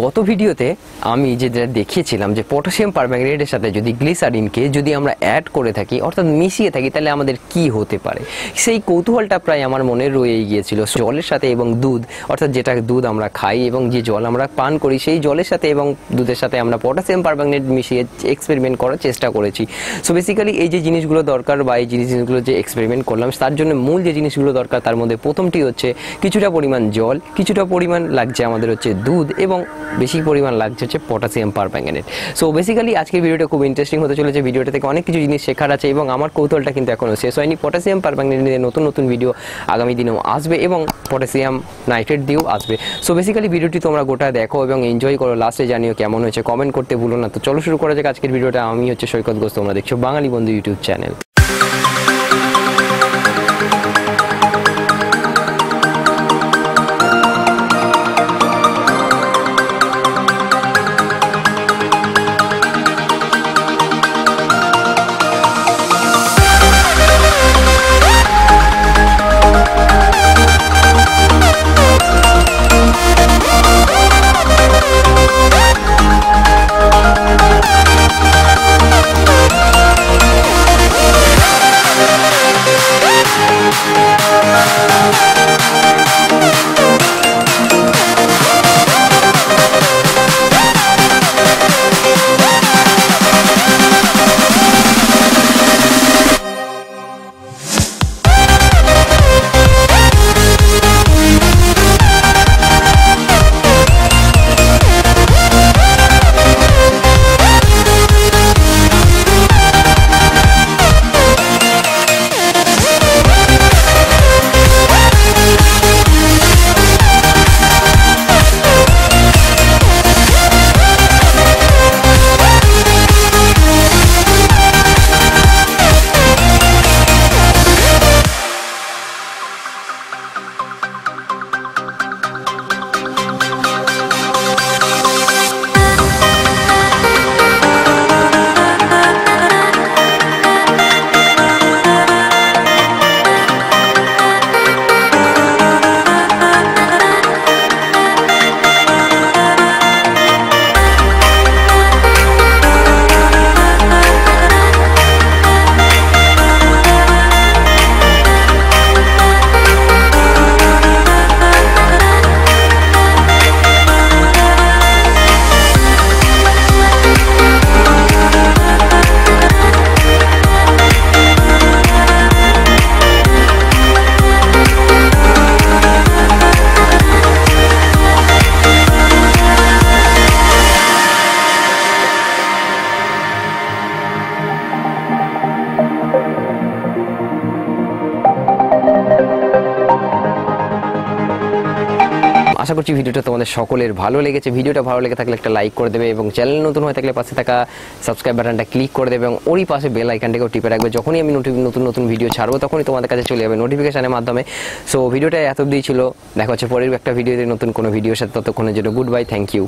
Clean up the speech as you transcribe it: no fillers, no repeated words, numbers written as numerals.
গত ভিডিওতে আমি যেটা দেখিয়েছিলাম যে পটাশিয়াম পারম্যাঙ্গানেটের সাথে যদি গ্লিসারিনকে যদি আমরা অ্যাড করে থাকি অর্থাৎ মিশিয়ে থাকি তাহলে আমাদের কি হতে পারে, সেই কৌতূহলটা প্রায় আমার মনে রয়ে গিয়েছিল। জলের সাথে এবং দুধ অর্থাৎ যেটা দুধ আমরা খাই এবং যে জল আমরা পান করি সেই জলের সাথে এবং দুধের সাথে আমরা পটাশিয়াম পারম্যাঙ্গানেট মিশিয়ে এক্সপেরিমেন্ট করার চেষ্টা করেছি। সো বেসিক্যালি এই যে জিনিসগুলো দরকার বা এই জিনিসগুলো যে এক্সপেরিমেন্ট করলাম তার জন্য মূল যে জিনিসগুলো দরকার তার মধ্যে প্রথমটি হচ্ছে কিছুটা পরিমাণ জল, কিছুটা পরিমাণ লাগছে আমাদের হচ্ছে দুধ এবং বেশি পরিমাণ লাগছে হচ্ছে পটাশিয়াম পারম্যাঙ্গানেট। সো বেসিক্যালি আজকের ভিডিওটা খুব ইন্টারেস্টিং হতে চলেছে। ভিডিওটা থেকে অনেক কিছু জিনিস শেখার আছে এবং আমার কৌতূহলটা কিন্তু এখনো শেষ হয়নি। পটাশিয়াম পারম্যাঙ্গানেট নিয়ে নতুন নতুন ভিডিও আগামী দিনেও আসবে এবং পটাশিয়াম নাইট্রেট দিয়েও আসবে। সো বেসিক্যালি ভিডিওটি তোমরা গোটা দেখো এবং এনজয় করো, লাস্টে জানিও কেমন হয়েছে, কমেন্ট করতে ভুলো না। তো চলো শুরু করা যাক আজকের ভিডিওটা। আমি হচ্ছে সৈকত ঘোষ, তোমরা দেখছো বাঙালি বন্ধু ইউটিউব চ্যানেল। আশা করছি ভিডিওটা তোমাদের সকলের ভালো লেগেছে। ভিডিওটা ভালো লেগে থাকলে একটা লাইক করে দেবে এবং চ্যানেল নতুন হয়ে থাকলে পাশে থাকা সাবস্ক্রাইব বাটনটা ক্লিক করে দেবে এবং ওরই পাশে বেল আইকনটাকেও টিপে রাখবে। যখনই আমি নতুন নতুন ভিডিও ছাড়বো তখনই তোমাদের কাছে চলে যাবে নোটিফিকেশনের মাধ্যমে। সো ভিডিওটা এত অবধি ছিল, দেখা হচ্ছে পরের একটা ভিডিওতে নতুন কোনো ভিডিওর সাথে। ততক্ষণের জন্য গুড বাই, থ্যাংক ইউ।